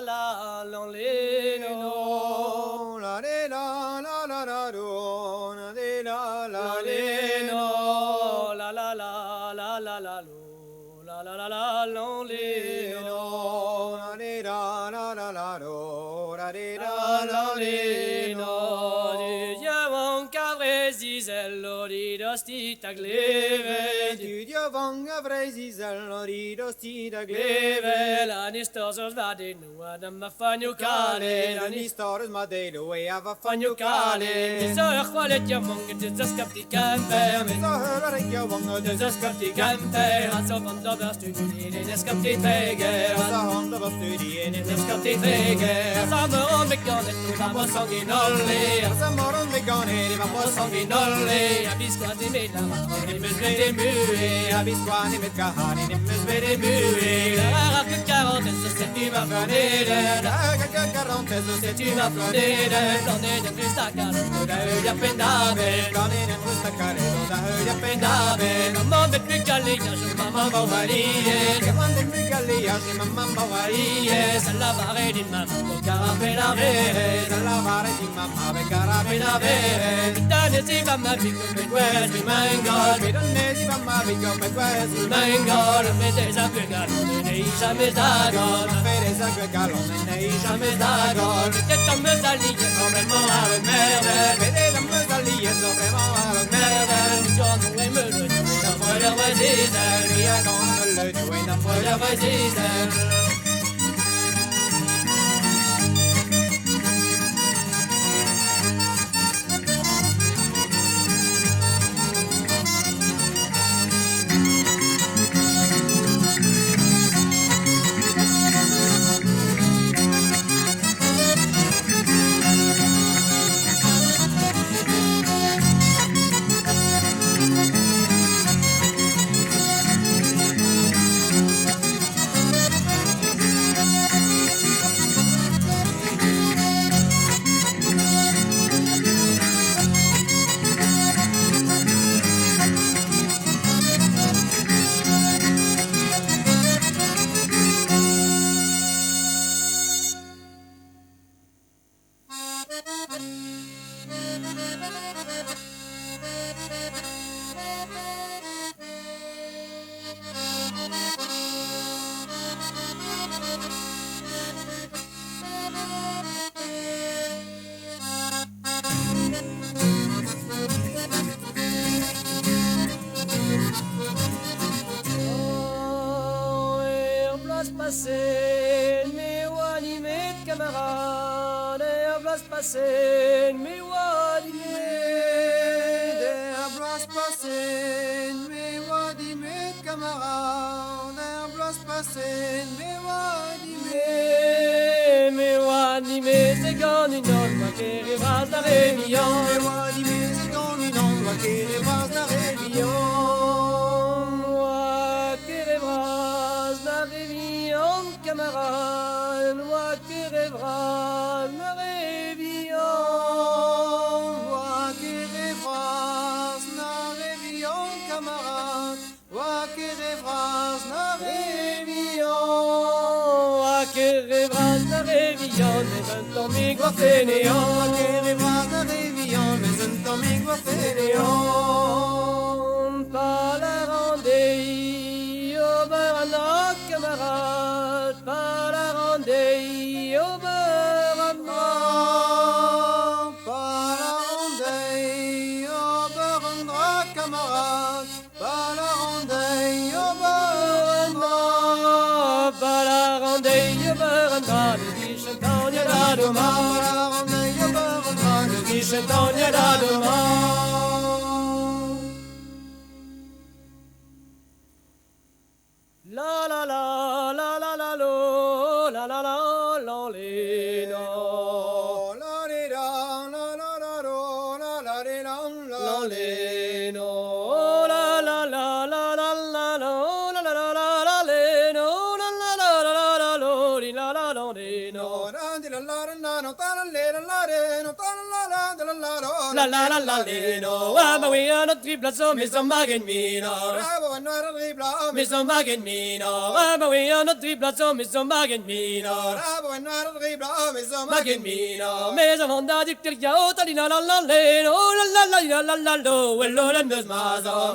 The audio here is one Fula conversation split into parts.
la la le no la le la la la la do la le la la le le no la la la la la la lo la la la la la le no la le la la la la do la le la la la la le le no di javon cavre zizello di dosti tagleve du diavang avrei zellori sti da gleve gleve la nistosos vadi nu adam fanyu kale kale la la nis ni stars ma de lo e ava fanyu fanyu kale kale so khwalet yamong de zaskapti kampe so hör jag vanga de zaskapti kampe also van da bast du de zaskapti tege sa handa var studien i zaskapti tege samme om mekanet nu vamos sanguinolli sa morgon med gane det var på sanguinolli a bisquati mela de mesvede mue jag visst var ni med kahani ni med mesvede mue la que carotte se senti ma fanere jag garante så ser tu m'as planere donne de questa cara da ya pendave gane den rusta kare då där hör jag pendave mamma med piccalina su mamma bavarie det man den mycket lia som mamma bavarie salvare di mamma con carapelare lavare di mamma ve carabina dane si mamma pico per questo mangol mi donne si mamma vi come questo mangol me te sa che caro ne isa me da gol fere sa che calone nei sa me da gol che tomme da lì che come morale merde vede la mezza lia sopra mare merde John we murder da fuera vai dizer via con le tue da fuera vai dizer me wani met camarade blas passer me wani der blas passer me wadi met camarade der blas passer me wani met se goni non ma che rivas da réunion me wadi met se goni non ma che rivas da réunion moi che rivas da réunion camarade moi che rivas da réunion moi che rivas da réunion camarade moi che rivas da réunion che rivas da réunion mais maintenant mi guafé néon che rivas da réunion mais maintenant mi guafé néon pas la rendez au barana camarade pas la rendez au barana pas la rendez au barana camarade pas la rendez au barana pas la rendez au barana le guichetagna da doma pas la rendez au barana le guichetagna da doma la la la la la la lo la la la la le no la di da la la la do la la di da la la le no la la la la la la no la la la la la le no la la la la la lo di la la la de no la di la La la la la lino, ama we are not tripla so mi so magen mino. Mi so magen mino, ama we are not tripla so mi so magen mino. Magen mino, me so honda dik dik ya o tali la la la lino, la la la la la la lo, wello la nos mazo.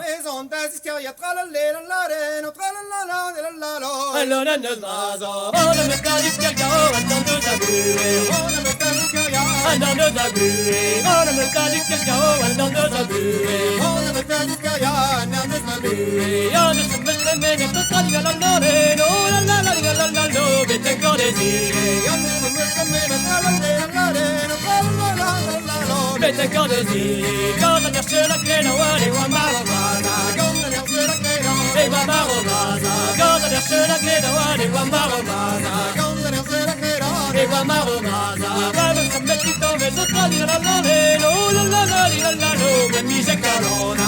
Wello la nos mazo, oh la me dik dik ya o andando da bue, andando da bue, oh la me dik dik ya o andando da bue, ya no se me me ne to tali la la lino, la la la la la lo, vete con desire. Vete con desire, cosa ti asce la che non vuole guamaro mata, e guamaro mata, cosa ti asce la che non vuole guamaro mata, e guamaro mata, vado a metti dove sotto di la la lino, la la la la la lo, che mi se carona.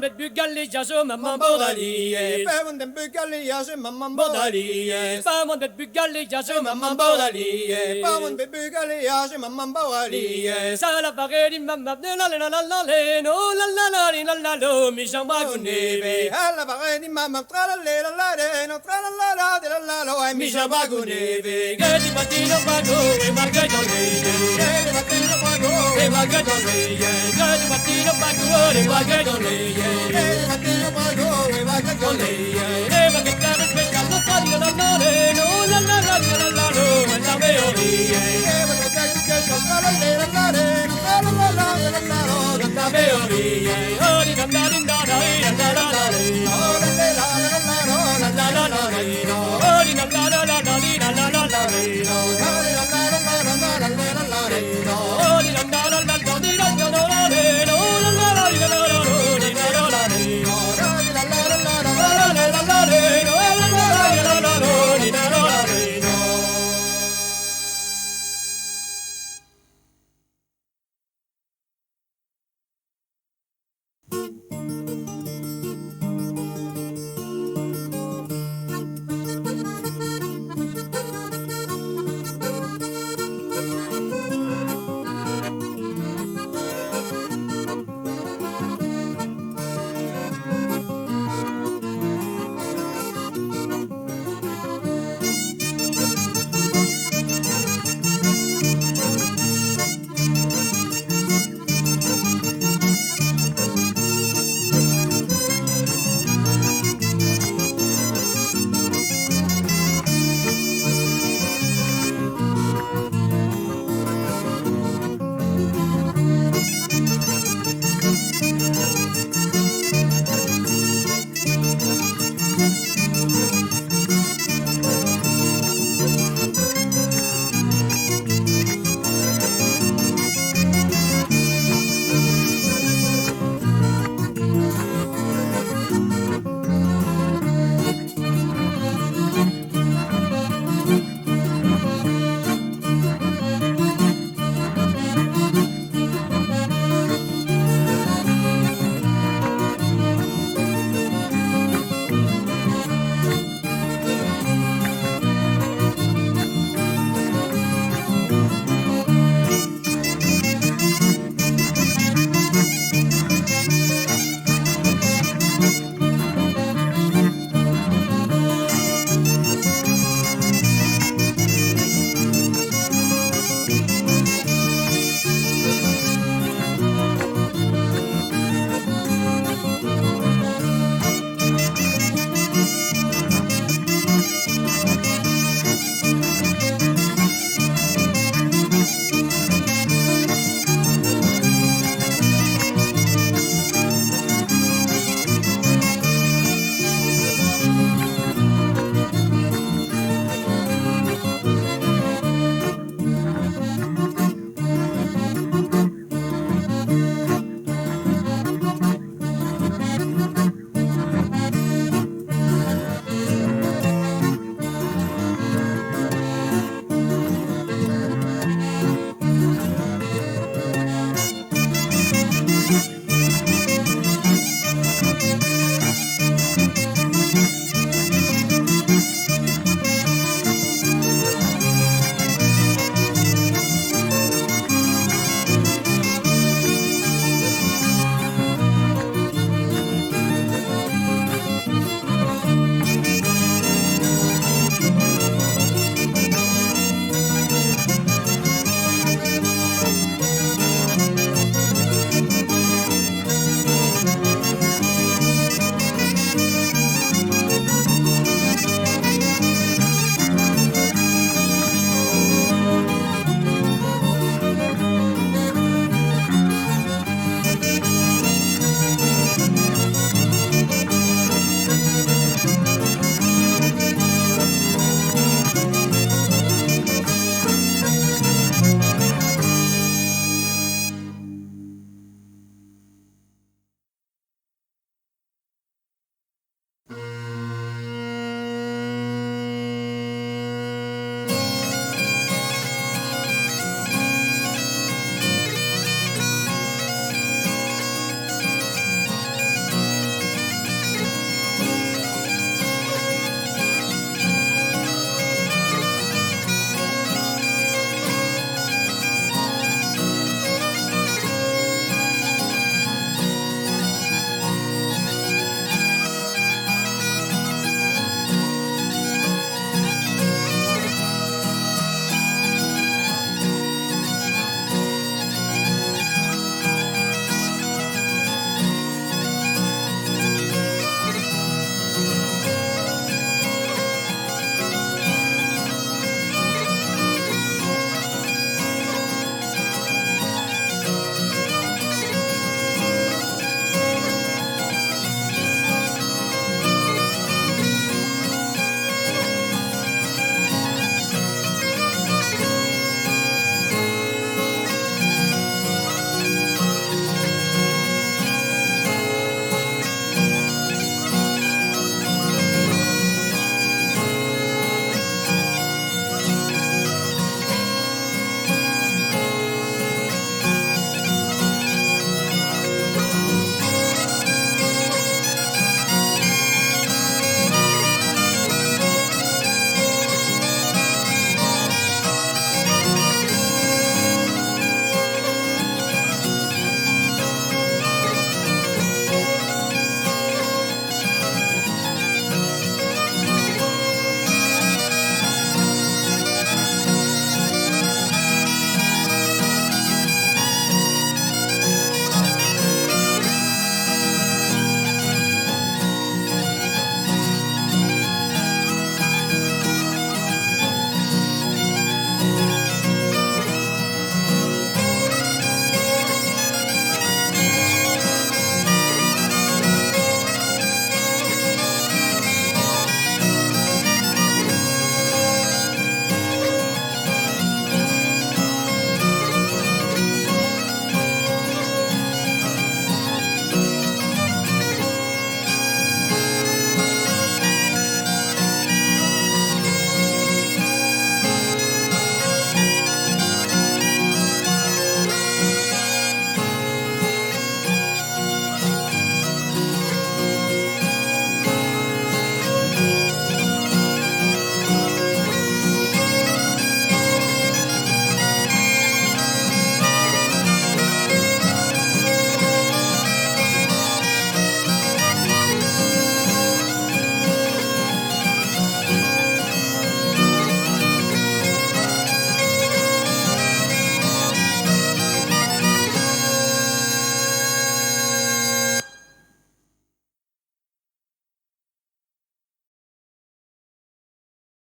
Bet bugalli jaso mamman bodaliye. Päivän pykäli ja se mamman Bodaliye. Famon bet bugalli jaso mamman bodaliye. Päivän pykäli ja se mamman bodaliye. Sala bageri mamma la la la la la no la la la la la lo mi jamba gunebe. Alla bageri mamma tra la la la no tra la la la lo mi jamba gunebe. Gati patino pago e margato leye. Gati patino pago e margato leye. Gati patino pago e margato leye. Patino pago e margato leye. Eva che sta pescando taglio la no la la la la la lo la me orie.